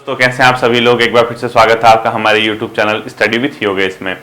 दोस्तों, कैसे हैं आप सभी लोग। एक बार फिर से स्वागत है आपका हमारे YouTube channel study with Yogesh में।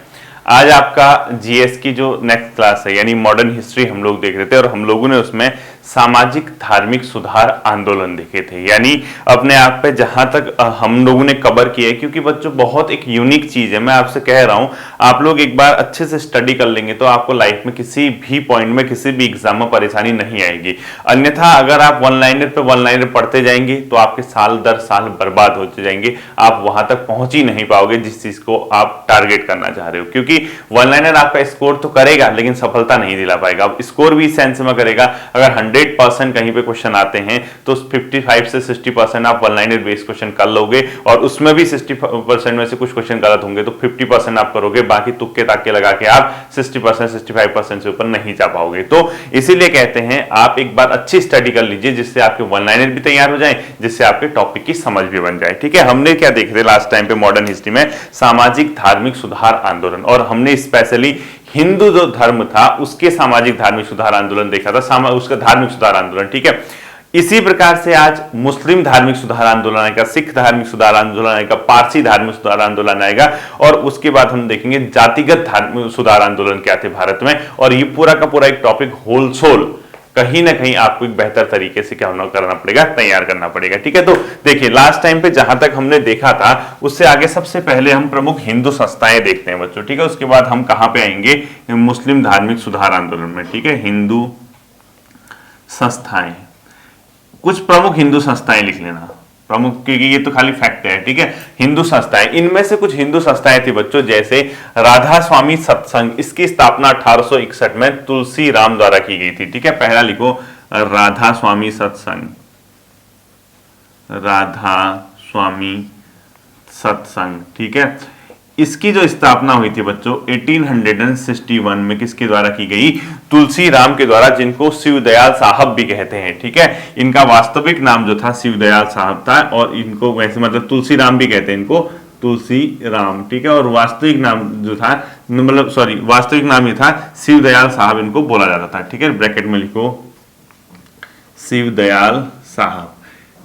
आज आपका जीएस की जो नेक्स्ट क्लास है यानी मॉडर्न हिस्ट्री हम लोग देख रहे थे और हम लोगों ने उसमें सामाजिक धार्मिक सुधार आंदोलन देखे थे। यानी अपने आप पे जहां तक हम लोगों ने कवर किया है, क्योंकि बच्चों बहुत एक यूनिक चीज है। मैं आपसे कह रहा हूं, आप लोग एक बार अच्छे से स्टडी कर लेंगे तो आपको लाइफ में किसी भी पॉइंट में किसी भी एग्जाम में परेशानी नहीं आएगी। अन्यथा अगर आप वन लाइनर पे वन लाइनर पढ़ते जाएंगे तो आपके साल दर साल बर्बाद होते जाएंगे। आप वहां तक पहुंच ही नहीं पाओगे जिस चीज को आप टारगेट करना चाह रहे हो, क्योंकि वन लाइनर आपका स्कोर तो करेगा लेकिन सफलता नहीं दिला पाएगा। अब स्कोर भी इस सेंस में करेगा, अगर 100% कहीं पे क्वेश्चन आते हैं तो 55 से 60% आप वन लाइनर बेस्ड क्वेश्चन कर लोगे और उसमें भी 60% में से कुछ क्वेश्चन गलत होंगे तो 50% आप करोगे। बाकी तुक्के ताक्के लगा के आप 60% 65% से ऊपर नहीं जा पाओगे। तो इसीलिए कहते हैं आप एक बार अच्छी स्टडी कर लीजिए जिससे आपके वन लाइनर भी तैयार हो जाए, जिससे आपके टॉपिक की समझ भी बन जाए। ठीक है, हमने क्या देख रहे लास्ट टाइम पे मॉडर्न हिस्ट्री में सामाजिक धार्मिक सुधार आंदोलन, और हमने स्पेशली हिंदू जो धर्म था उसके सामाजिक धार्मिक सुधार आंदोलन देखा था, उसका धार्मिक सुधार आंदोलन। ठीक है, इसी प्रकार से आज मुस्लिम धार्मिक सुधार आंदोलन आएगा, सिख धार्मिक सुधार आंदोलन आएगा, पारसी धार्मिक सुधार आंदोलन आएगा, और उसके बाद हम देखेंगे जातिगत धार्मिक सुधार आंदोलन क्या थे भारत में। और ये पूरा का पूरा एक टॉपिक होलसोल कहीं ना कहीं आपको एक बेहतर तरीके से क्या करना पड़ेगा, तैयार करना पड़ेगा। ठीक है, तो देखिए लास्ट टाइम पे जहां तक हमने देखा था उससे आगे सबसे पहले हम प्रमुख हिंदू संस्थाएं देखते हैं बच्चों। ठीक है, उसके बाद हम कहां पे आएंगे, मुस्लिम धार्मिक सुधार आंदोलन में। ठीक है, हिंदू संस्थाएं, कुछ प्रमुख हिंदू संस्थाएं लिख लेना प्रमुख, क्योंकि ये तो खाली फैक्ट है। ठीक है, हिंदू संस्थाएं, इनमें से कुछ हिंदू संस्थाएं थी बच्चों जैसे राधा स्वामी सत्संग। इसकी स्थापना 1861 में तुलसी राम द्वारा की गई थी। ठीक है, पहला लिखो राधा स्वामी सत्संग, राधा स्वामी सत्संग। ठीक है, इसकी जो स्थापना हुई थी बच्चों 1861 में किसके द्वारा की गई, तुलसी राम के द्वारा, जिनको शिवदयाल साहब भी कहते हैं। ठीक है, इनका वास्तविक नाम जो था शिवदयाल साहब था और इनको वैसे मतलब तुलसी राम भी कहते हैं इनको, तुलसी राम। ठीक है, और वास्तविक नाम जो था मतलब सॉरी वास्तविक नाम ये था शिवदयाल साहब इनको बोला जाता था। ठीक है, ब्रैकेट में लिखो शिवदयाल साहब।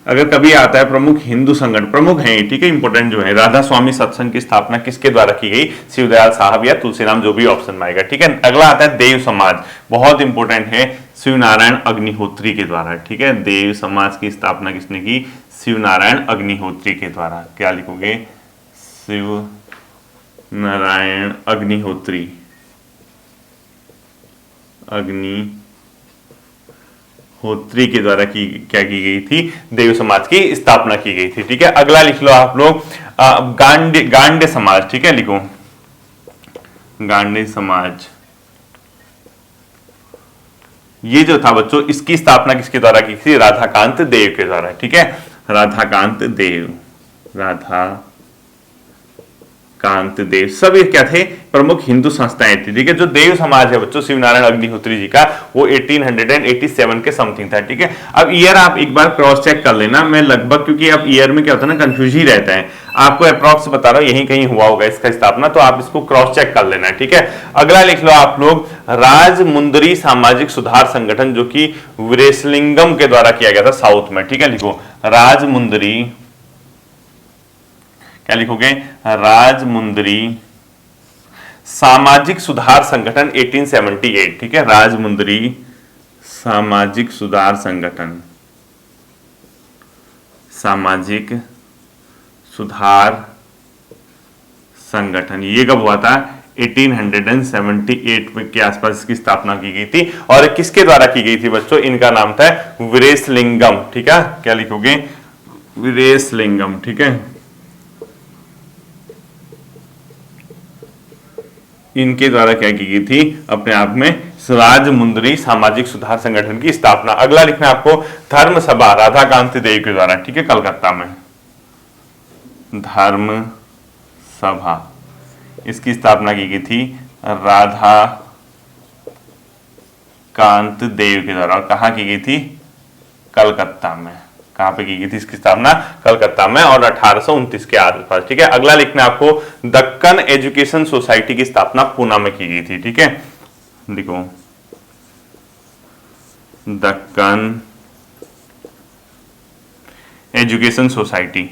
अगर कभी आता है प्रमुख हिंदू संगठन, प्रमुख हैं। ठीक है, इंपोर्टेंट जो है, राधा स्वामी सत्संग की स्थापना किसके द्वारा की गई, शिवदयाल साहब या तुलसीराम, जो भी ऑप्शन में आएगा। ठीक है, अगला आता है देव समाज, बहुत इंपॉर्टेंट है, शिवनारायण अग्निहोत्री के द्वारा। ठीक है, देव समाज की स्थापना किसने की, शिवनारायण अग्निहोत्री के द्वारा। क्या लिखोगे, शिव नारायण अग्निहोत्री, होत्री के द्वारा क्या की गई थी, देव समाज की स्थापना की गई थी। ठीक है, अगला लिख लो आप लोग गांडे समाज। ठीक है, लिखो गांडे समाज। ये जो था बच्चों इसकी स्थापना किसके द्वारा की थी, राधाकांत देव के द्वारा। ठीक है, राधाकांत देव, कांत देव, सब ये क्या थे, प्रमुख हिंदू संस्थाएं थी। ठीक है, जो देव समाज है बच्चों शिवनारायण अग्निहोत्री जी का, वो 1887 के समथिंग था। ठीक है, अब ईयर आप एक बार क्रॉस चेक कर लेना, मैं लगभग, क्योंकि अब ईयर में क्या होता है ना कंफ्यूज ही रहता है, आपको अप्रॉक्स बता रहा हूं यहीं कहीं हुआ होगा इसका स्थापना, तो आप इसको क्रॉस चेक कर लेना। ठीक है, अगला लिख लो आप लोग राजमुंदरी सामाजिक सुधार संगठन, जो कि वीरेशलिंगम के द्वारा किया गया था साउथ में। ठीक है, लिखो राजमुंदरी, क्या लिखोगे, राजमुंदरी सामाजिक सुधार संगठन 1878। ठीक है, राजमुंदरी सामाजिक सुधार संगठन, सामाजिक सुधार संगठन, ये कब हुआ था, 1878 के आसपास इसकी स्थापना की गई थी। और किसके द्वारा की गई थी बच्चों, इनका नाम था वीरेशलिंगम। ठीक है, क्या लिखोगे, वीरेशलिंगम। ठीक है, इनके द्वारा क्या की गई थी, अपने आप में राजमुंदरी सामाजिक सुधार संगठन की स्थापना। अगला लिखना आपको धर्म सभा, राधाकांत देव के द्वारा। ठीक है, कलकत्ता में धर्म सभा, इसकी स्थापना की गई थी राधाकांत देव के द्वारा। और कहां की गई थी, कलकत्ता में। कहां पे की गई थी इसकी स्थापना, कलकत्ता में, और 1829 के आसपास। ठीक है, अगला लिखना आपको दक्कन एजुकेशन सोसाइटी की स्थापना पूना में की गई थी। ठीक है, देखो Deccan education society,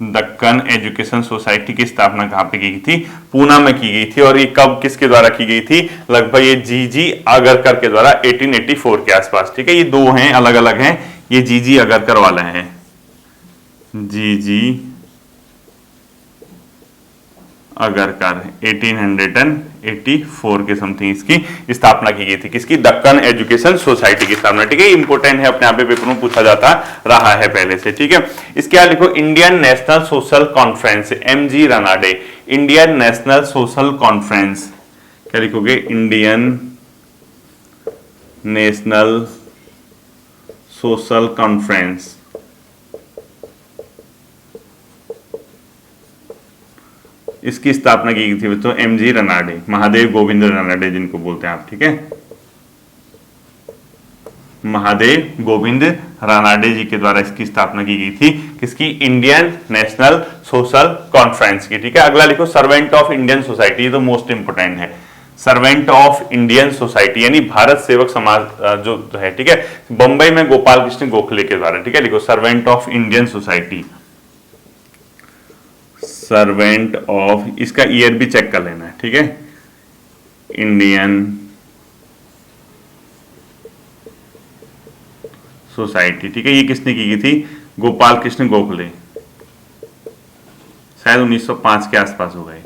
Deccan education society की स्थापना कहां पे की गई थी? पूना में की गई थी। और ये कब किसके द्वारा की गई थी? लगभग ये जी आगरकर के द्वारा 1884 के आसपास। ठीक है, ये दो हैं, अलग अलग हैं। ये जी आगरकर वाला है, जी आगरकर 1884 के समथिंग इसकी स्थापना की गई थी। किसकी? दक्कन एजुकेशन सोसाइटी की स्थापना। ठीक है, इंपोर्टेंट है, अपने आप पेपर में पूछा जाता रहा है पहले से। ठीक है, इसके बाद लिखो Indian national social conference, MG Ranade. Indian national social conference, क्या लिखोगे? Indian national social conference. इसकी स्थापना की गई थी बच्चों MG रनाडे, महादेव गोविंद रनाडे जिनको बोलते हैं आप। ठीक है, महादेव गोविंद रानाडे जी के द्वारा इसकी स्थापना की गई थी। किसकी? इंडियन नेशनल सोशल कॉन्फ्रेंस की। ठीक है, अगला लिखो सर्वेंट ऑफ इंडियन सोसाइटी, ये तो मोस्ट इंपोर्टेंट है। सर्वेंट ऑफ इंडियन सोसाइटी यानी भारत सेवक समाज जो है। ठीक है, बंबई में गोपाल कृष्ण गोखले के द्वारा। ठीक है, लिखो servant of Indian society, servant of, इसका ईयर भी चेक कर लेना है। ठीक है, इंडियन सोसाइटी। ठीक है, ये किसने की गई थी? गोपाल कृष्ण गोखले, शायद 1905 के आसपास हो गए।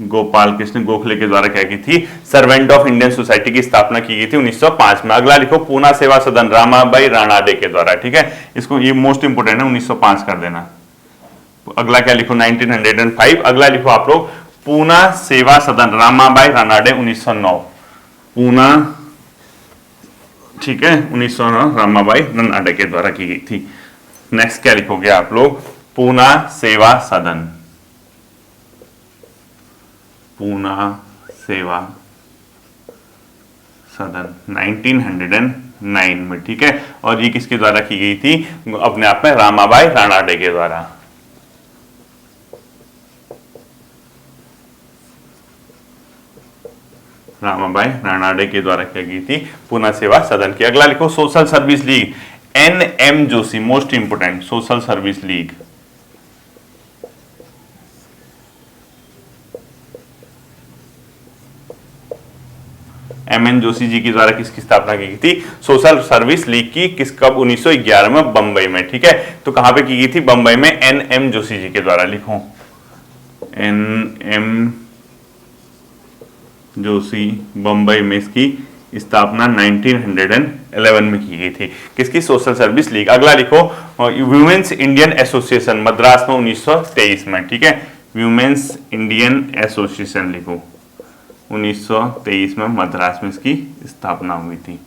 गोपाल कृष्ण गोखले के द्वारा क्या की थी? सर्वेंट ऑफ इंडियन सोसाइटी की स्थापना की गई थी 1905 में। अगला लिखो पूना सेवा सदन, रामाबाई रानाडे के द्वारा। ठीक है, इसको ये मोस्ट इंपोर्टेंट है, 1905 कर देना। अगला क्या लिखो? 1905। अगला लिखो आप लोग पूना सेवा सदन, रामाबाई रानाडे 1909। पूना, ठीक है, 1909 रामाबाई रानाडे के द्वारा की गई थी। नेक्स्ट क्या लिखोगे आप लोग? पूना सेवा सदन, पूना सेवा सदन 1909 में। ठीक है, और ये किसके द्वारा की गई थी? अपने आप में रामाबाई रानाडे के द्वारा। रामाबाई रानाडे के द्वारा क्या की थी? पूना सेवा सदन की। अगला लिखो social service league, NM Joshi, most important, social service league. MN Joshi ji के द्वारा किसकी स्थापना की गई थी? सोशल सर्विस लीग की। किस, कब? 1911 में बंबई में। ठीक है, तो कहां पे की गई थी? बंबई में, NM जोशी जी के द्वारा। लिखो NM जोशी, बंबई में इसकी स्थापना 1911 में की गई थी। किसकी? Social service league. अगला लिखो वुमेन्स इंडियन एसोसिएशन, मद्रास में 1923 में। ठीक है, वुमेन्स इंडियन एसोसिएशन लिखो, 1923 में मद्रास में इसकी स्थापना हुई थी।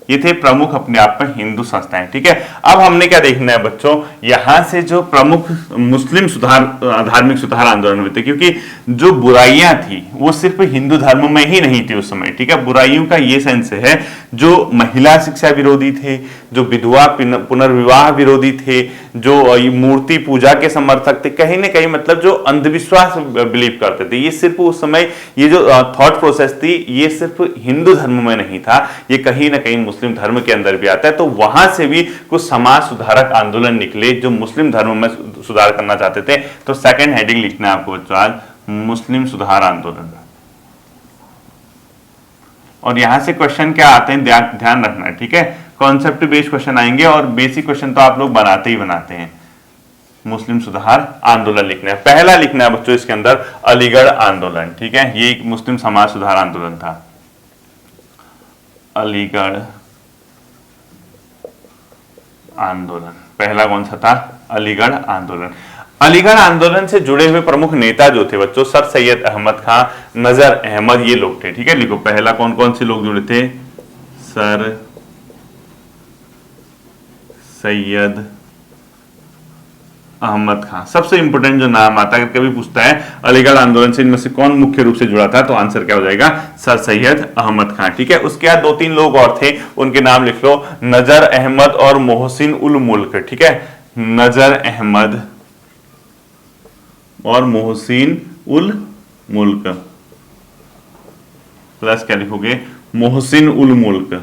ये थे प्रमुख अपने आप में हिंदू संस्थाएं। ठीक है, अब हमने क्या देखना है बच्चों? यहां से जो प्रमुख मुस्लिम सुधार, धार्मिक सुधार आंदोलन हुए थे, क्योंकि जो बुराइयां थी वो सिर्फ हिंदू धर्म में ही नहीं थी उस समय। ठीक है, बुराइयों का ये सेंस है, जो महिला शिक्षा विरोधी थे, जो विधवा पुनर्विवाह विरोधी थे, जो मूर्ति पूजा के समर्थक थे, कहीं ना कहीं मतलब जो अंधविश्वास बिलीव करते थे, ये सिर्फ उस समय ये जो थॉट प्रोसेस थी ये सिर्फ हिंदू धर्म में नहीं था, ये कहीं ना कहीं मुस्लिम धर्म के अंदर भी आता है। तो वहां से भी कुछ समाज सुधारक आंदोलन निकले जो मुस्लिम धर्म में सुधार करना चाहते थे। तो सेकंड हेडिंग लिखना है आपको बच्चों आज, मुस्लिम सुधार आंदोलन। और यहां से क्वेश्चन क्या आते हैं ध्यान रखना है। ठीक है, कॉन्सेप्ट बेस्ड क्वेश्चन आएंगे और बेसिक क्वेश्चन तो आप लोग बनाते ही बनाते हैं। मुस्लिम सुधार आंदोलन लिखना है। पहला लिखना है बच्चों इसके अंदर अलीगढ़ आंदोलन। ठीक है, ये एक मुस्लिम समाज सुधार आंदोलन था, अलीगढ़ आंदोलन। पहला कौन सा था? अलीगढ़ आंदोलन। अलीगढ़ आंदोलन से जुड़े हुए प्रमुख नेता जो थे बच्चों, सर सैयद अहमद खां, नजर अहमद, ये लोग थे। ठीक है, लिखो पहला कौन कौन से लोग जुड़े थे? सर सैयद अहमद खां। सबसे इंपोर्टेंट जो नाम आता है, अगर कभी पूछता है अलीगढ़ आंदोलन से इनमें से कौन मुख्य रूप से जुड़ा था, तो आंसर क्या हो जाएगा? सर सैयद अहमद खां। ठीक है, उसके बाद दो तीन लोग और थे, उनके नाम लिख लो, नजर अहमद और मोहसिन उल मुल्क। ठीक है, नजर अहमद और मोहसिन उल मुल्क, प्लस क्या लिखोगे? मोहसिन उल मुल्क।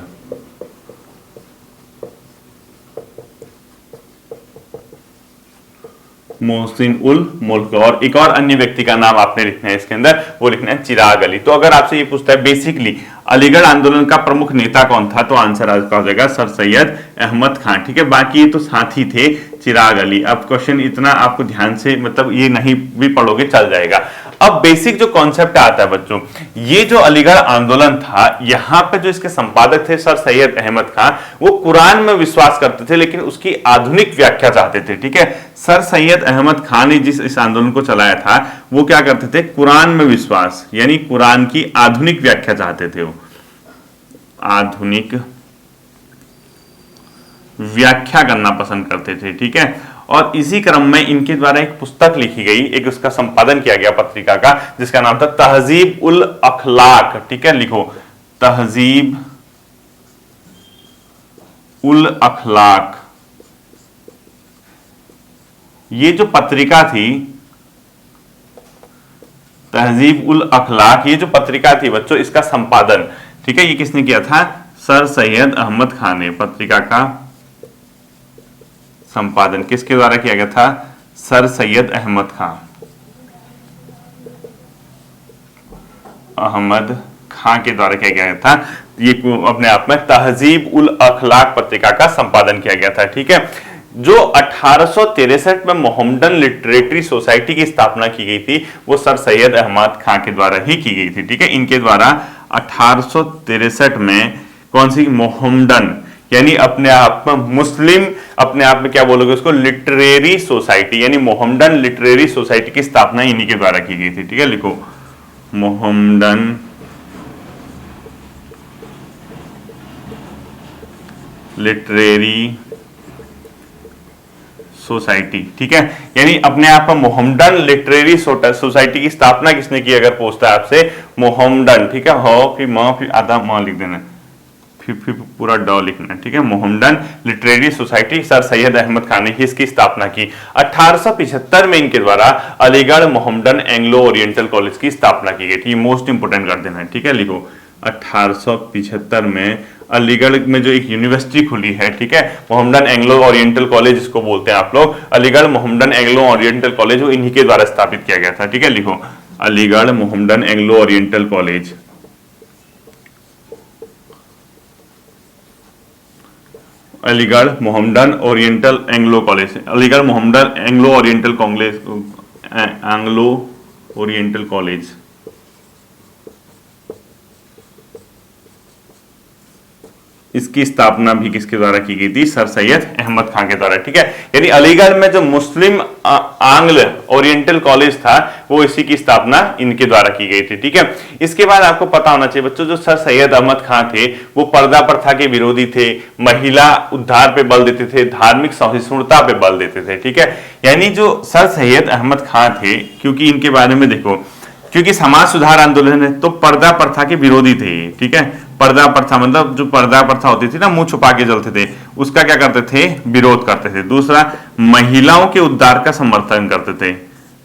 मोहसिन उल मुल्क। और एक और अन्य व्यक्ति का नाम आपने लिखना है इसके अंदर, वो लिखना है चिराग अली। तो अगर आपसे ये पूछता है बेसिकली अलीगढ़ आंदोलन का प्रमुख नेता कौन था, तो आंसर आपका हो जाएगा सर सैयद अहमद खान। ठीक है, बाकी ये तो साथी थे चिराग अली। अब क्वेश्चन इतना आपको ध्यान से मतलब ये नहीं भी पढ़ोगे चल जाएगा। अब बेसिक जो कॉन्सेप्ट आता है बच्चों, ये जो अलीगढ़ आंदोलन था, यहां पे जो इसके संपादक थे सर सैयद अहमद खान, वो कुरान में विश्वास करते थे लेकिन उसकी आधुनिक व्याख्या चाहते थे। ठीक है, सर सैयद अहमद खान ने जिस इस आंदोलन को चलाया था वो क्या करते थे, कुरान में विश्वास यानी कुरान की आधुनिक व्याख्या चाहते थे, वो आधुनिक व्याख्या करना पसंद करते थे। ठीक है, और इसी क्रम में इनके द्वारा एक पुस्तक लिखी गई, एक उसका संपादन किया गया पत्रिका का, जिसका नाम था तहजीब उल अखलाक। ठीक है, लिखो तहजीब उल अखलाक। ये जो पत्रिका थी तहजीब उल अखलाक, ये जो पत्रिका थी बच्चों, इसका संपादन, ठीक है, ये किसने किया था, सर सैयद अहमद खान ने। पत्रिका का संपादन किसके द्वारा किया गया था, सर सैयद अहमद खान के द्वारा किया गया था। ये अपने आप में तहजीब उल अखलाक पत्रिका का संपादन किया गया था। ठीक है, जो 1863 में मोहम्मदन लिटरेटरी सोसाइटी की स्थापना की गई थी वो सर सैयद अहमद खान के द्वारा ही की गई थी। ठीक है, इनके द्वारा 1863 में कौन सी, मोहम्मदन यानी अपने आप में मुस्लिम, अपने आप में क्या बोलोगे उसको, लिटरेरी सोसाइटी यानी मोहम्मदन लिटरेरी सोसाइटी की स्थापना इन्हीं के द्वारा की गई थी। ठीक है, लिखो मोहम्मदन लिटरेरी सोसाइटी। ठीक है, यानी अपने आप में मोहम्मदन लिटरेरी सोसाइटी की स्थापना किसने की, अगर पूछता है आपसे, मोहम्मदन। ठीक है, हो फिर म फिर आधा म लिख देना, फिर पूरा ड लिखना। ठीक है, Mohammedan literary society sir Syed Ahmad Khan ने इसकी स्थापना की। 1875 में इनके द्वारा Aligarh Mohammedan Anglo Oriental college की स्थापना की गई थी। मोस्ट इंपोर्टेंट कर देना है। ठीक है, लिखो 1875 में अलीगढ़ में जो एक यूनिवर्सिटी खुली है, ठीक है, मोहम्मदन एंग्लो ओरिएंटल कॉलेज इसको बोलते हैं आप लोग, Aligarh Mohammedan Anglo Oriental college, वो इन्हीं के द्वारा स्थापित किया गया था। ठीक है, लिखो Aligarh Mohammedan Anglo Oriental college, Aligarh Mohammedan oriental Anglo college, Aligarh Mohammedan Anglo Oriental college, Anglo Oriental college, इसकी स्थापना भी किसके द्वारा की गई थी, सर सैयद अहमद खान के द्वारा। ठीक है, यानी अलीगढ़ में जो मुस्लिम आंग्ल ओरिएंटल कॉलेज था वो इसी की स्थापना इनके द्वारा की गई थी। ठीक है, इसके बाद आपको पता होना चाहिए बच्चों, जो सर सैयद अहमद खान थे वो पर्दा प्रथा के विरोधी थे, महिला उद्धार पे बल देते थे, धार्मिक सहिष्णुता पे बल देते थे। ठीक है, यानी जो सर सैयद अहमद खान थे, क्योंकि इनके बारे में देखो, क्योंकि समाज सुधार आंदोलन है तो पर्दा प्रथा के विरोधी थे। ठीक है, पर्दा प्रथा मतलब जो पर्दा प्रथा होती थी ना, मुंह छुपा के चलते थे, उसका क्या करते थे, विरोध करते थे। दूसरा, महिलाओं के उद्धार का समर्थन करते थे,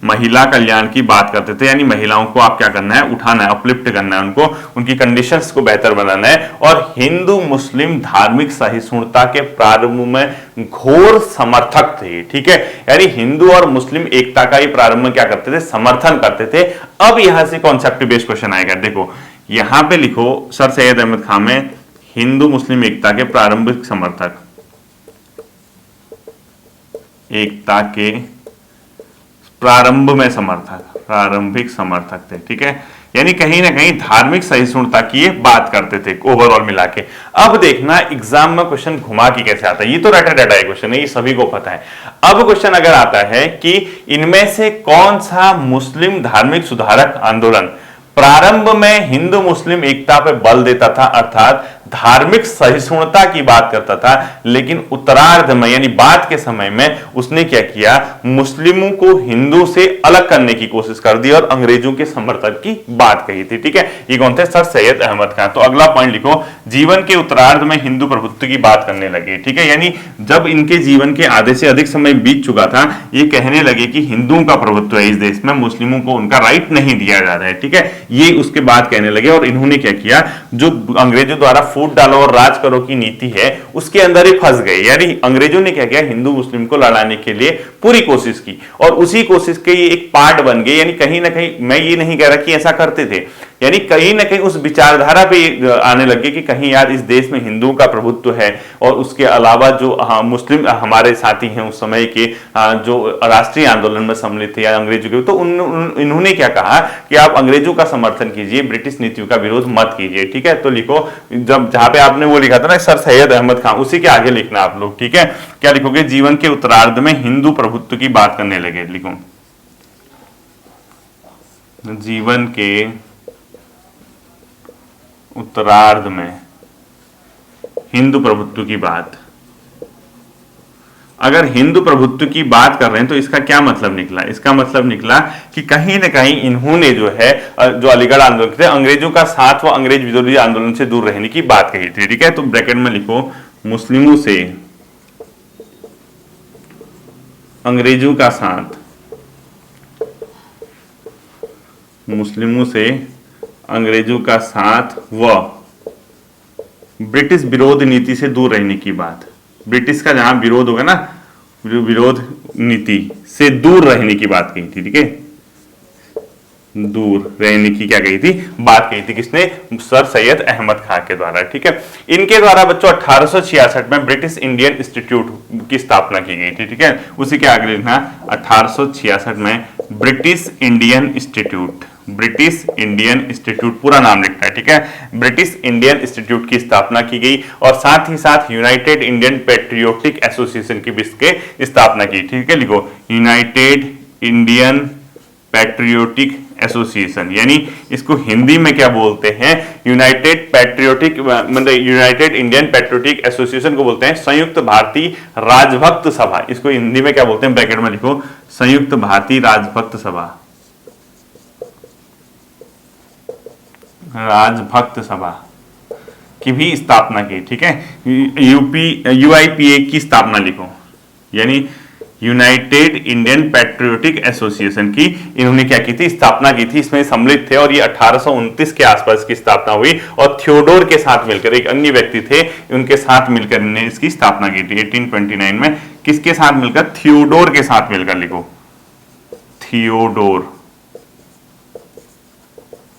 महिला कल्याण की बात करते थे, यानी महिलाओं को आप क्या करना है, उठाना है, अपलिफ्ट करना है, उनको उनकी कंडीशंस को बेहतर बनाना है। और हिंदू मुस्लिम धार्मिक सहिष्णुता के प्रारंभ में घोर समर्थक थे। ठीक है, यानी हिंदू और मुस्लिम एकता का ही प्रारंभ में क्या करते थे, समर्थन करते थे। अब यहां से कॉन्सेप्ट बेस्ड क्वेश्चन आएगा। देखो यहां पे लिखो, सर सैयद अहमद खान में हिंदू मुस्लिम एकता के प्रारंभिक समर्थक, एकता के प्रारंभ में समर्थक, प्रारंभिक समर्थक थे। ठीक है, यानी कहीं ना कहीं धार्मिक सहिष्णुता की बात करते थे ओवरऑल मिला के। अब देखना एग्जाम में क्वेश्चन घुमा के कैसे आता है, ये तो रटा रटा क्वेश्चन है, ये सभी को पता है। अब क्वेश्चन अगर आता है कि इनमें से कौन सा मुस्लिम धार्मिक सुधारक आंदोलन प्रारंभ में हिंदू मुस्लिम एकता पे बल देता था, अर्थात धार्मिक सहिष्णुता की बात करता था, लेकिन उत्तरार्ध में यानी बाद के समय में उसने क्या किया, मुस्लिमों को हिंदू से अलग करने की कोशिश कर दी और अंग्रेजों के समर्थन की बात कही थी। ठीक है, ये कौन थे, सर सैयद अहमद खान। तो अगला पॉइंट लिखो, जीवन के उत्तरार्ध में हिंदू प्रभुत्व की बात करने लगे। ठीक है, यानी जब इनके जीवन के आधे से अधिक समय बीत चुका था, ये कहने लगे कि हिंदुओं का प्रभुत्व है इस देश में, मुस्लिमों को उनका राइट नहीं दिया जा रहा है। ठीक है, ये उसके बाद कहने लगे और इन्होंने क्या किया, जो अंग्रेजों द्वारा फूट डालो और राज करो की नीति है उसके अंदर ही फंस गए। यानी अंग्रेजों ने क्या किया, हिंदू मुस्लिम को लड़ाने के लिए पूरी कोशिश की और उसी कोशिश के ये एक पार्ट बन गए। यानी कहीं ना कहीं, मैं ये नहीं कह रहा कि ऐसा करते थे, यानी कहीं ना कहीं उस विचारधारा पे आने लगे कि कहीं यार इस देश में हिंदुओं का प्रभुत्व है और उसके अलावा जो मुस्लिम हमारे साथी हैं उस समय के जो राष्ट्रीय आंदोलन में सम्मिलित थे या अंग्रेजों के, तो इन्होंने क्या कहा कि आप अंग्रेजों का समर्थन कीजिए, ब्रिटिश नीतियों का विरोध मत कीजिए। ठीक है, तो लिखो, जब जहां पे आपने वो लिखा था ना सर सैयद अहमद खान, उसी के आगे लिखना आप लोग। ठीक है, क्या लिखोगे, जीवन के उत्तरार्ध में हिंदू प्रभुत्व की बात करने लगे। लिखो, जीवन के उत्तरार्ध में हिंदू प्रभुत्व की बात। अगर हिंदू प्रभुत्व की बात कर रहे हैं तो इसका क्या मतलब निकला, इसका मतलब निकला कि कहीं ना कहीं इन्होंने जो है जो अलीगढ़ आंदोलन थे, अंग्रेजों का साथ व अंग्रेज विरोधी आंदोलन से दूर रहने की बात कही थी। ठीक है, तो ब्रैकेट में लिखो, मुस्लिमों से अंग्रेजों का साथ, मुस्लिमों से अंग्रेजों का साथ व ब्रिटिश विरोध नीति से दूर रहने की बात। ब्रिटिश का जहां विरोध होगा ना, विरोध नीति से दूर रहने की बात कही थी। ठीक है, दूर रहने की क्या कही थी, बात कही थी। किसने, सर सैयद अहमद खान के द्वारा। ठीक है, इनके द्वारा बच्चों 1866 में ब्रिटिश इंडियन इंस्टीट्यूट की स्थापना की गई थी। ठीक है, उसी के आगे लिखना 1866 में British Indian institute, British Indian institute पूरा नाम लिखना है। ठीक है, ब्रिटिश इंडियन इंस्टीट्यूट की स्थापना की गई और साथ ही साथ यूनाइटेड इंडियन पैट्रियोटिक एसोसिएशन की भी इसके स्थापना की। ठीक है, लिखो, यूनाइटेड इंडियन पैट्रियोटिक एसोसिएशन, यानी इसको हिंदी में क्या बोलते हैं, यूनाइटेड पैट्रियोटिक, मतलब यूनाइटेड इंडियन पैट्रियोटिक एसोसिएशन को बोलते हैं संयुक्त भारतीय राजभक्त सभा। इसको हिंदी में क्या बोलते हैं, ब्रैकेट में लिखो, संयुक्त भारतीय राजभक्त सभा, राजभक्त सभा की भी स्थापना की। ठीक है, यूआईपीए की स्थापना लिखो, यानी यूनाइटेड इंडियन पैट्रियोटिक एसोसिएशन की इन्होंने क्या की थी, स्थापना की थी। इसमें सम्मिलित थे और ये 1829 के आसपास की स्थापना हुई और थियोडोर के साथ मिलकर, एक अन्य व्यक्ति थे, उनके साथ मिलकर इन्होंने इसकी स्थापना की थी 1829 में। किसके साथ मिलकर, थियोडोर के साथ मिलकर, लिखो, थियोडोर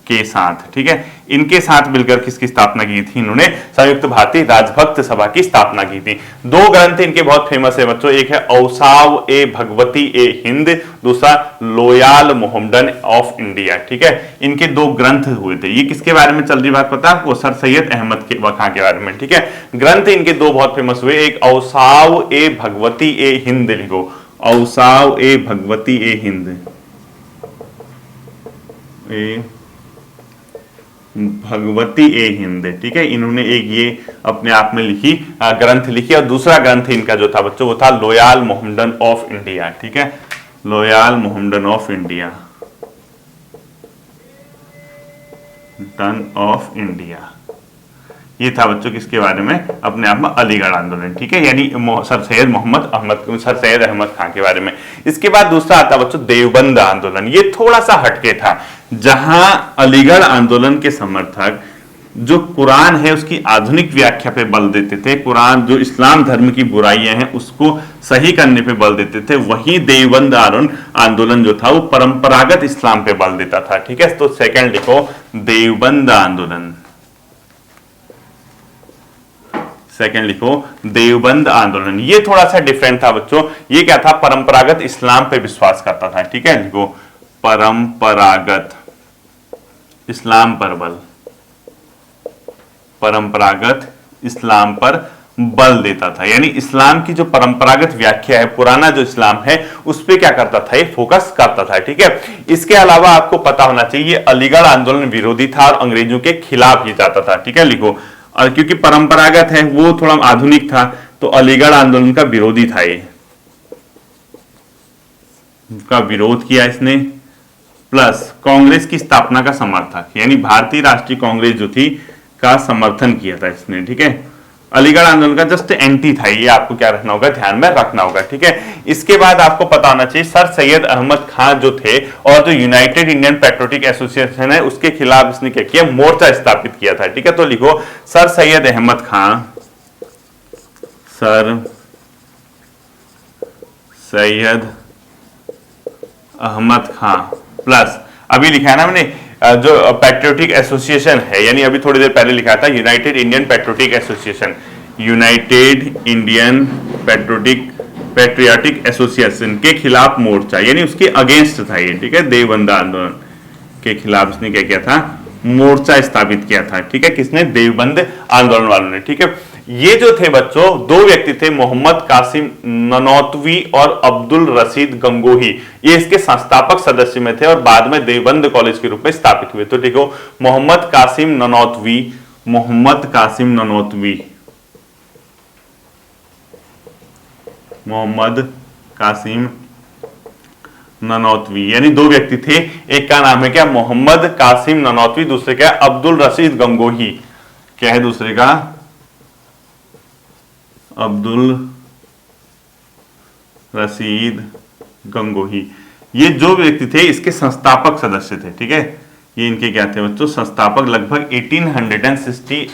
के साथ। ठीक है, इनके साथ मिलकर किसकी स्थापना की थी, इन्होंने संयुक्त भारतीय राजभक्त सभा की स्थापना की थी। दो ग्रंथ इनके बहुत फेमस है बच्चों, एक है औसाव ए भगवती ए हिंद, दूसरा लोयाल मोहम्मडन ऑफ इंडिया। ठीक है, इनके दो ग्रंथ हुए थे। ये किसके बारे में चल रही बात पता है आपको, सर सैयद अहमद खान के बारे में। ठीक है, ग्रंथ इनके दो बहुत फेमस हुए, एक औसाव ए भगवती ए हिंद, लिखो, औसाव ए भगवती ए हिंद, भगवती ए हिंद। ठीक है, इन्होंने एक ये अपने आप में लिखी ग्रंथ लिखी और दूसरा ग्रंथ इनका जो था बच्चों वो था लोयाल मोहम्मडन ऑफ इंडिया। ठीक है, loyal Mohammedan of India, done of India. ये था बच्चों किसके बारे में, अपने आप में अलीगढ़ आंदोलन। ठीक है, यानी सर सैयद अहमद खान के बारे में। इसके बाद दूसरा आता बच्चों देवबंद आंदोलन। ये थोड़ा सा हटके था, जहां अलीगढ़ आंदोलन के समर्थक जो कुरान है उसकी आधुनिक व्याख्या पे बल देते थे, कुरान जो इस्लाम धर्म की बुराइयां हैं उसको सही करने पे बल देते थे, वही देवबंद आंदोलन जो था वो परंपरागत इस्लाम पे बल देता था। ठीक है, तो सेकंड लिखो, देवबंद आंदोलन, सेकंड लिखो, देवबंद आंदोलन। ये थोड़ा सा डिफरेंट था बच्चों, ये क्या था, परंपरागत इस्लाम पे विश्वास करता था। ठीक है, लिखो, परंपरागत इस्लाम पर बल, परंपरागत इस्लाम पर बल देता था। यानी इस्लाम की जो परंपरागत व्याख्या है, पुराना जो इस्लाम है, उस पे क्या करता था, ये फोकस करता था। ठीक है, इसके अलावा आपको पता होना चाहिए अलीगढ़ आंदोलन विरोधी था और अंग्रेजों के खिलाफ ही जाता था। ठीक है, लिखो, और क्योंकि परंपरागत है वो थोड़ा आधुनिक था तो अलीगढ़ आंदोलन का विरोधी था, ये का विरोध किया इसने, प्लस कांग्रेस की स्थापना का समर्थक, यानी भारतीय राष्ट्रीय कांग्रेस जो थी का समर्थन किया था इसने। ठीक है, अलीगढ़ आंदोलन का जस्ट एंटी था, ये आपको क्या रखना होगा, ध्यान में रखना होगा, ठीक है। इसके बाद आपको पता होना चाहिए सर सैयद अहमद खान जो थे और जो यूनाइटेड इंडियन पेट्रोटिक एसोसिएशन है उसके खिलाफ इसने क्या किया, मोर्चा स्थापित किया था, ठीक है। तो लिखो sir Syed Ahmad Khan, sir Syed Ahmad Khan plus अभी लिखा है ना मैंने जो पैट्रियोटिक एसोसिएशन है, यानी अभी थोड़ी देर पहले लिखा था United Indian patriotic association, United Indian patriotic association के खिलाफ मोर्चा, यानी उसके अगेंस्ट था ये, ठीक है। देवबंद आंदोलन के खिलाफ इसने क्या किया था, मोर्चा स्थापित किया था, ठीक है। किसने, देवबंद आंदोलन वालों ने, ठीक है। ये जो थे बच्चों दो व्यक्ति थे, मोहम्मद कासिम ननौतवी और अब्दुल रशीद गंगोही, ये इसके संस्थापक सदस्य में थे और बाद में देवबंद कॉलेज के रूप में स्थापित हुए। तो देखो मोहम्मद कासिम ननौतवी, मोहम्मद कासिम ननौतवी, मोहम्मद कासिम ननौतवी, यानी दो व्यक्ति थे, एक का नाम है क्या, मोहम्मद कासिम ननौतवी, दूसरे का अब्दुल रशीद गंगोही, क्या है दूसरे का, अब्दुल रशीद गंगोही। ये जो व्यक्ति थे इसके संस्थापक सदस्य थे, ठीक है। ये इनके क्या थे बच्चों, संस्थापक। लगभग 1860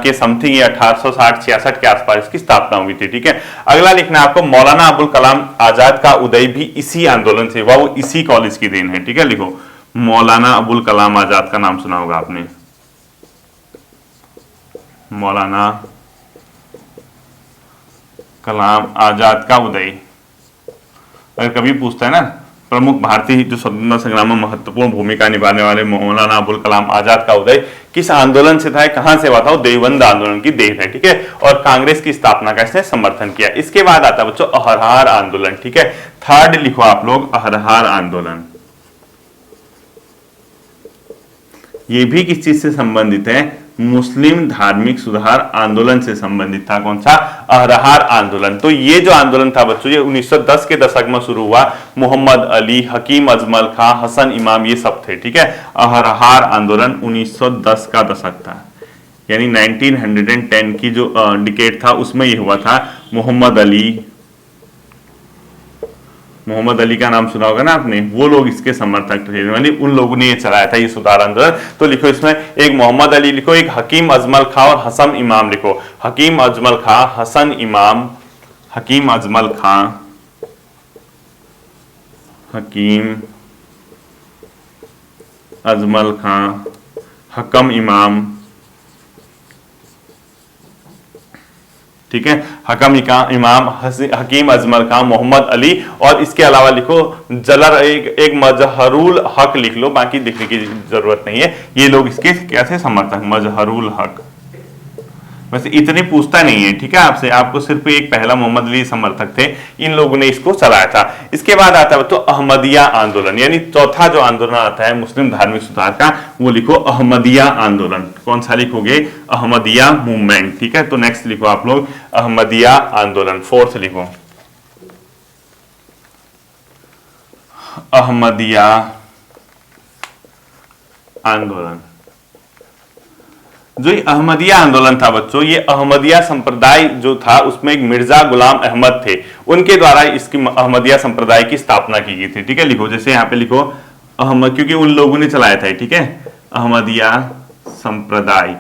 के समथिंग, ये 1860-66 के आसपास इसकी स्थापना हुई थी, ठीक है। अगला लिखना आपको, मौलाना अबुल कलाम आजाद का उदय भी इसी आंदोलन से हुआ, वो इसी कॉलेज की देन है, ठीक है। लिखो मौलाना अबुल कलाम आजाद का नाम सुना होगा आपने, मौलाना कलाम आजाद का उदय। अगर कभी पूछता है ना प्रमुख भारतीय जो स्वतंत्रता संग्राम में महत्वपूर्ण भूमिका निभाने वाले मौलाना अबुल कलाम आजाद का उदय किस आंदोलन से था, कहां से हुआ था, वो देवबंद आंदोलन की देन है, ठीक है। और कांग्रेस की स्थापना का इसने समर्थन किया। इसके बाद आता है बच्चों अहरहार आंदोलन, ठीक है। थर्ड लिखो आप लोग, अहरहार आंदोलन। ये भी किस चीज से संबंधित है, मुस्लिम धार्मिक सुधार आंदोलन से संबंधित था। कौन सा, अहरहार आंदोलन। तो ये जो आंदोलन था बच्चों, ये 1910 के दशक में शुरू हुआ। मोहम्मद अली, हकीम अजमल खां, हसन इमाम, ये सब थे, ठीक है। अहरहार आंदोलन 1910 का दशक था, यानी 1910 की जो डिकेड था उसमें ये हुआ था। मोहम्मद अली का नाम सुना होगा ना आपने, वो लोग इसके समर्थक थे, यानी उन लोगों ने ये चलाया था ये सुधार आंदोलन। तो लिखो इसमें एक मोहम्मद अली लिखो, एक हकीम अजमल खां और हसन इमाम लिखो। हकीम अजमल खां, हसन इमाम, हकीम अजमल खां, हकीम अजमल खां, हकम इमाम, ठीक है। हकम इमाम, हकीम अजमल खां, मोहम्मद अली, और इसके अलावा लिखो जलर एक मजहरुल हक लिख लो, बाकी लिखने की जरूरत नहीं है। ये लोग इसके कैसे समर्थक, मजहरुल हक। वैसे इतने पूछता नहीं है, ठीक है, आपसे, आपको सिर्फ एक पहला मोहम्मद अली समर्थक थे, इन लोगों ने इसको चलाया था। इसके बाद आता है तो अहमदिया आंदोलन, यानी चौथा जो आंदोलन आता है मुस्लिम धार्मिक सुधार का, वो लिखो अहमदिया आंदोलन। कौन सा लिखोगे, अहमदिया मूवमेंट, ठीक है। तो नेक्स्ट लिखो आप लोग अहमदिया आंदोलन, फोर्थ लिखो अहमदिया आंदोलन। जो अहमदिया आंदोलन था बच्चों, ये अहमदिया संप्रदाय जो था उसमें एक मिर्जा गुलाम अहमद थे, उनके द्वारा इसकी अहमदिया संप्रदाय की स्थापना की गई थी, ठीक है। लिखो जैसे यहाँ पे लिखो अहमद, क्योंकि उन लोगों ने चलाया था, ठीक है। अहमदिया संप्रदाय,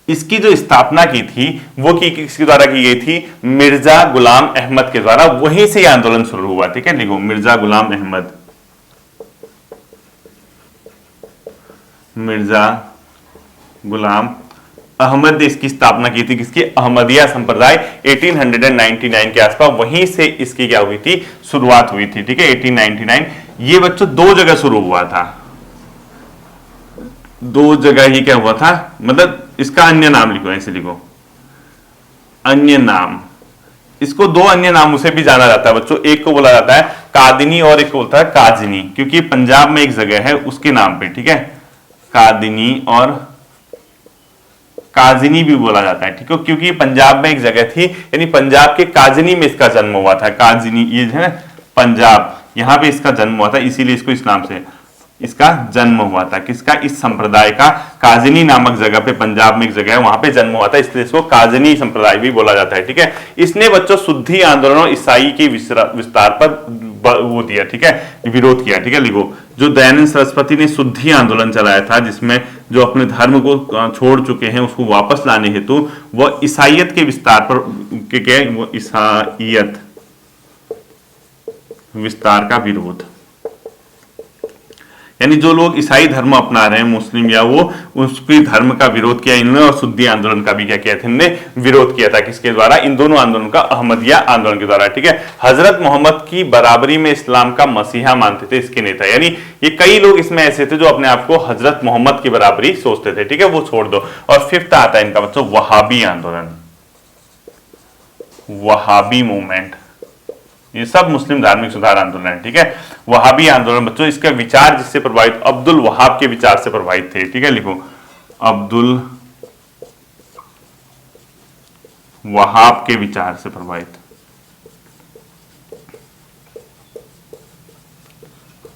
इसकी जो स्थापना की थी वो किसके द्वारा की गई थी, मिर्जा गुलाम अहमद के द्वारा। वहीं से आंदोलन शुरू हुआ, ठीक है। लिखो मिर्जा गुलाम अहमद, मिर्जा गुलाम अहमद ने इसकी स्थापना की थी, किसकी, अहमदिया संप्रदाय 1899 के आसपास, वहीं से इसकी क्या हुई थी, शुरुआत हुई थी, ठीक है। 1899। ये बच्चों दो जगह शुरू हुआ था, दो जगह ही क्या हुआ था, मतलब इसका अन्य नाम लिखो, ऐसे लिखो अन्य नाम। इसको दो अन्य नामों से भी जाना जाता है बच्चों, एक को बोला जाता है कादिनी और एक को बोलता है काजिनी, क्योंकि पंजाब में एक जगह है उसके नाम पे, ठीक है। कादिनी और काजिनी भी बोला जाता है, ठीक है, क्योंकि पंजाब में एक जगह थी, यानी पंजाब के काजिनी में इसका जन्म हुआ था। काजिनी ये है ना पंजाब, यहां पे इसका जन्म हुआ था, इसीलिए इसको इस नाम से इसका जन्म हुआ था। किसका? इस संप्रदाय का। काजनी नामक जगह पे, पंजाब में एक जगह है, वहां पे जन्म हुआ था, इसलिए इसको काजनी संप्रदाय भी बोला जाता है। ठीक है, इसने बच्चों शुद्धि आंदोलन और ईसाई के विस्तार पर वो दिया, ठीक है, विरोध किया। ठीक है, लिखो, जो दयानंद सरस्वती ने शुद्धि आंदोलन चलाया था, जिसमें जो अपने धर्म को छोड़ चुके हैं उसको वापस लाने हेतु वह ईसाइयत के विस्तार पर वो ईसाइयत विस्तार का विरोध, यानी जो लोग ईसाई धर्म अपना रहे हैं, मुस्लिम या वो, उसके धर्म का विरोध किया इन्होंने, और शुद्धि आंदोलन का भी क्या किया था इन्होंने? विरोध किया था। किसके द्वारा? इन दोनों आंदोलन का, अहमदिया आंदोलन के द्वारा। ठीक है, हजरत मोहम्मद की बराबरी में इस्लाम का मसीहा मानते थे इसके नेता, यानी ये कई लोग इसमें ऐसे थे जो अपने आप को हजरत मोहम्मद की बराबरी सोचते थे। ठीक है, वो छोड़ दो। और फिफ्थ आता है इनका बच्चों वहाबी आंदोलन, वहाबी मूवमेंट। ये सब मुस्लिम धार्मिक सुधार आंदोलन है। ठीक है, वहाबी आंदोलन बच्चों, इसका विचार जिससे प्रभावित, अब्दुल वहाब के विचार से प्रभावित थे। ठीक है, लिखो, अब्दुल वहाब के विचार से प्रभावित,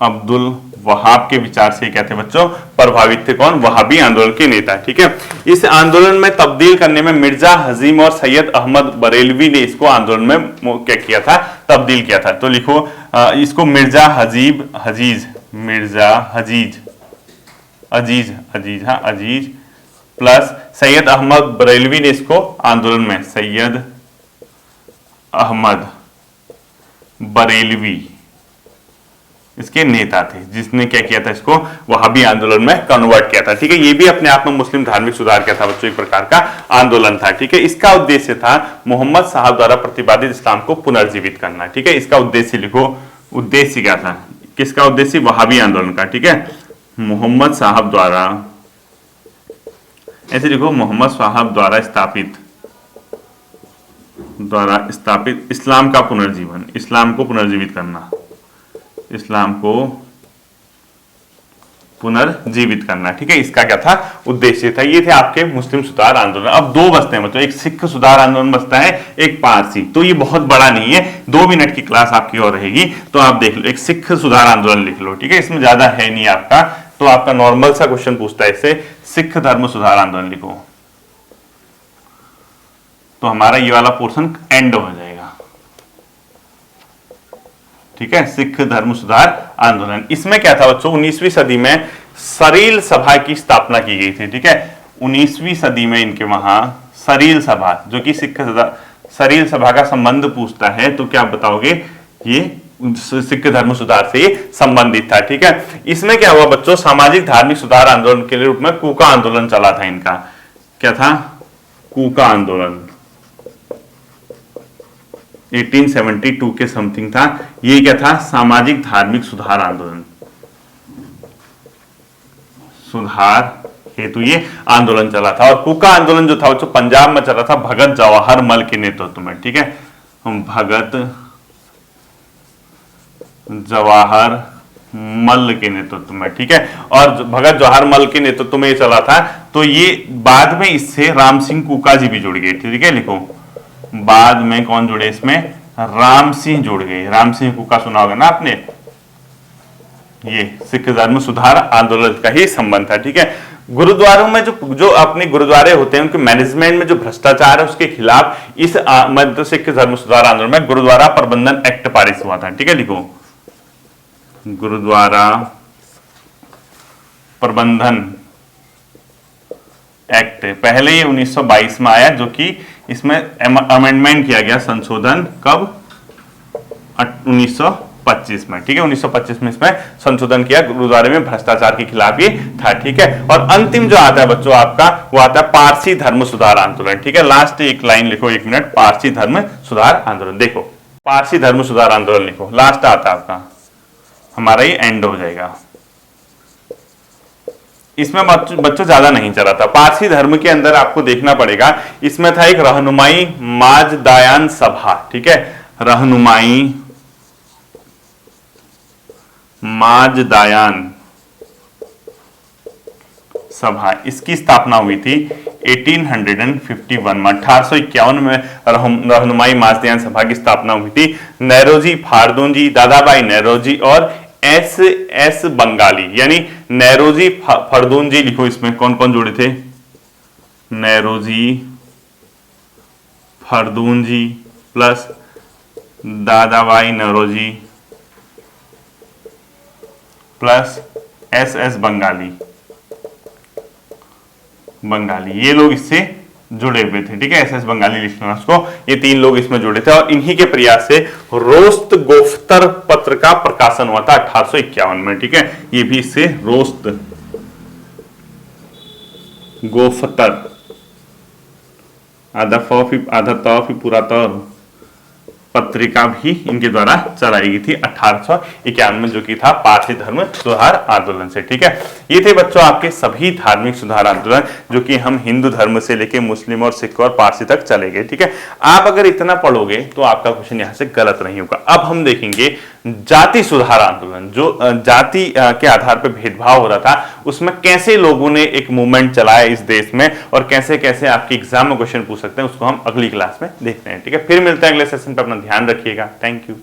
अब्दुल वहाब के विचार से क्या थे बच्चों? प्रभावित थे। कौन? वहाबी आंदोलन के नेता। ठीक है, इस आंदोलन में तब्दील करने में मिर्जा हजीम और सैयद अहमद बरेलवी ने इसको आंदोलन में क्या किया था? तब्दील किया था। तो लिखो इसको मिर्जा हजीब हजीज, मिर्जा हजीज अजीज अजीज, हाँ अजीज, प्लस सैयद अहमद बरेलवी ने इसको आंदोलन में, सैयद अहमद बरेलवी इसके नेता थे, जिसने क्या किया था? इसको वहाबी आंदोलन में कन्वर्ट किया था। ठीक है, ये भी अपने आप में मुस्लिम धार्मिक सुधार क्या था बच्चों? एक प्रकार का आंदोलन था। ठीक है, इसका उद्देश्य था मोहम्मद साहब द्वारा प्रतिपादित इस्लाम को पुनर्जीवित करना। ठीक है, इसका उद्देश्य लिखो, उद्देश्य क्या था? किसका उद्देश्य? वहाबी आंदोलन का। ठीक है, मोहम्मद साहब द्वारा, ऐसे लिखो, मोहम्मद साहब द्वारा स्थापित इस्लाम का पुनर्जीवन, इस्लाम को पुनर्जीवित करना, इस्लाम को पुनर्जीवित करना। ठीक है, इसका क्या था? उद्देश्य था। ये थे आपके मुस्लिम सुधार आंदोलन। अब दो बचते हैं बच्चों, एक सिख सुधार आंदोलन बचता है, एक पारसी। तो ये बहुत बड़ा नहीं है, 2 मिनट की क्लास आपकी और रहेगी, तो आप देख लो। एक सिख सुधार आंदोलन लिख लो। ठीक है, इसमें ज्यादा है नहीं आपका, तो आपका नॉर्मल सा क्वेश्चन पूछता है इससे, सिख धर्म सुधार आंदोलन लिखो, तो हमारा ये वाला पोर्शन एंड हो जाएगा। ठीक है, सिख धर्म सुधार आंदोलन, इसमें क्या था बच्चों? 19वीं सदी में सरील सभा की स्थापना की गई थी। ठीक है, 19वीं सदी में इनके वहां सरील सभा, जो कि सिख सरील सभा का संबंध पूछता है, तो क्या बताओगे? ये सिख धर्म सुधार से ये संबंधित था। ठीक है, इसमें क्या हुआ बच्चों? सामाजिक धार्मिक सुधार आंदोलन के रूप में कूका आंदोलन चला था इनका। क्या था? कूका आंदोलन 1872 के समथिंग था। ये क्या था? सामाजिक धार्मिक सुधार आंदोलन, सुधार हेतु ये आंदोलन चला था। और कूका आंदोलन जो था वो पंजाब में चला था, भगत जवाहर मल के नेतृत्व में। ठीक है, भगत जवाहर मल के नेतृत्व में। ठीक है, और भगत जवाहर मल के नेतृत्व में ये चला था। तो ये बाद में इससे राम सिंह कूका जी भी जुड़ गए। ठीक है, लिखो, बाद में कौन जुड़े इसमें? राम सिंह जुड़ गए। राम सिंह कूका सुना होगा ना आपने। ये सिख धर्म सुधार आंदोलन का ही संबंध था। ठीक है, गुरुद्वारों में जो अपने गुरुद्वारे होते हैं उनके मैनेजमेंट में जो भ्रष्टाचार है उसके खिलाफ इस सिख धर्म सुधार आंदोलन में गुरुद्वारा प्रबंधन एक्ट पारित हुआ था। ठीक है, लिखो, गुरुद्वारा प्रबंधन एक्ट। पहले ये 1922 में आया, जो कि इसमें अमेंडमेंट किया गया, संशोधन कब? 1925 में। ठीक है, 1925 में इसमें संशोधन किया, गुरुद्वारे में भ्रष्टाचार के खिलाफ ये था। ठीक है, और अंतिम जो आता है बच्चों आपका, वो आता है पारसी धर्म सुधार आंदोलन। ठीक है, लास्ट एक लाइन लिखो, 1 मिनट, पारसी धर्म सुधार आंदोलन। देखो, पारसी धर्म सुधार आंदोलन लिखो, लास्ट आता है आपका, हमारा ये एंड हो जाएगा। इसमें बच्चों ज्यादा नहीं चला था। पारसी धर्म के अंदर आपको देखना पड़ेगा, इसमें था एक रहनुमाई माजदायान सभा। ठीक है, रहनुमाई माजदायान सभा, इसकी स्थापना हुई थी 1851 में। 1851 में रहनुमाई माजदायान सभा की स्थापना हुई थी। नेरोजी फारदून जी, दादाभाई नेरोजी और एस एस बंगाली, यानी नौरोजी फरदूनजी लिखो, इसमें कौन कौन जुड़े थे, Naoroji Fardunji plus Dadabhai Naoroji plus S S Bengali, ये लोग इससे जुड़े हुए थे। ठीक है, एस एस बंगाली लिखना उसको, ये 3 लोग इसमें जुड़े थे और इन्हीं के प्रयास से रोस्त गोफ्तर पत्र का प्रकाशन हुआ था 1851 में। ठीक है, ये भी इससे रोस्त गोफ्तर, आधा तौफ पूरा तौर पत्रिका भी इनके द्वारा चलाई गई थी 1851 में, जो कि था पारसी धर्म सुधार आंदोलन से। ठीक है, ये थे बच्चों आपके सभी धार्मिक सुधार आंदोलन, जो कि हम हिंदू धर्म से लेके मुस्लिम और सिख और पारसी तक चले गए। ठीक है, आप अगर इतना पढ़ोगे तो आपका क्वेश्चन यहां से गलत नहीं होगा। अब हम देखेंगे जाति सुधार आंदोलन, जो जाति के आधार पर भेदभाव हो रहा था, उसमें कैसे लोगों ने एक मूवमेंट चलाया इस देश में और कैसे कैसे आपके एग्जाम में क्वेश्चन पूछ सकते हैं, उसको हम अगली क्लास में देखते हैं। ठीक है, फिर मिलते हैं अगले सेशन पर। अपना ध्यान रखिएगा। Thank you.